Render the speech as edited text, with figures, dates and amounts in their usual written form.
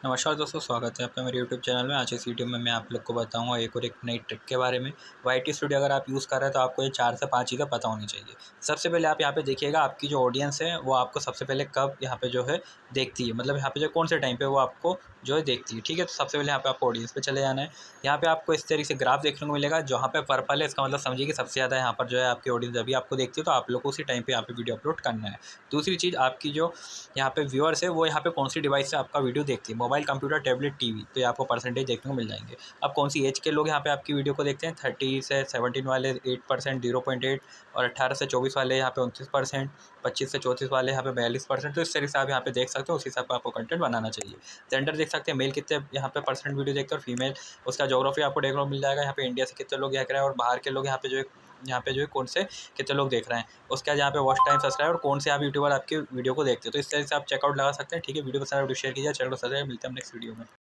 नमस्कार दोस्तों, स्वागत है आपका मेरे यूट्यूब चैनल में। आज इस वीडियो में मैं आप लोग को बताऊंगा एक नई ट्रिक के बारे में। वाईटी स्टूडियो अगर आप यूज़ कर रहे हैं तो आपको ये 4 से 5 चीज़ें पता होनी चाहिए। सबसे पहले आप यहाँ पे देखिएगा, आपकी जो ऑडियंस है वो आपको सबसे पहले कब यहाँ पे जो है देखती है, मतलब यहाँ पे जो कौन से टाइम पे वो आपको जो है देखती है। ठीक है, तो सबसे पहले यहाँ पे आपको ऑडियंस पे चले जाना है। यहाँ पे आपको इस तरीके से ग्राफ देखने को मिलेगा, जहाँ पे पर्पल है इसका मतलब समझिए कि सबसे ज़्यादा यहाँ पर जो है आपकी ऑडियंस अभी आपको देखती है, तो आप लोग को उसी टाइम पे यहाँ पे वीडियो अपलोड करना है। दूसरी चीज़, आपकी जो यहाँ पे व्यूअर्स है वो यहाँ पे कौन सी डिवाइस से आपका वीडियो देखती है, मोबाइल, कंप्यूटर, टैबलेट, टीवी, तो ये आपको परसेंटेज देखने को मिल जाएंगे। अब कौन सी एज के लोग यहाँ पे आपकी वीडियो को देखते हैं, 30 से 17 वाले 8%, 0.8, और 18 से 24 वाले यहाँ पे 29%, 25 से 34 वाले यहाँ पे 42%। तो इस तरीके से आप यहाँ पे देख सकते हो, उस हिसाब से आपको कंटेंट बनाना चाहिए। जेंडर देख सकते हैं, मेल कितने यहाँ पे परसेंट वीडियो देखते हैं और फीमेल, उसका जोग्राफी आपको देखने को मिल जाएगा। यहाँ पे इंडिया से कितने लोग देख रहे हैं और बाहर के लोग यहाँ पे जो है कौन से कितने लोग देख रहे हैं। उसके बाद यहाँ पे वॉच टाइम, सब्सक्राइब और कौन से आप यूट्यूबर आपकी वीडियो को देखते हो। तो इस तरह से आप चेकआउट लगा सकते हैं। ठीक है, वीडियो पसंद है वीडियो शेयर कीजिए, चैनल को सब्सक्राइब। मिलते हैं नेक्स्ट वीडियो में।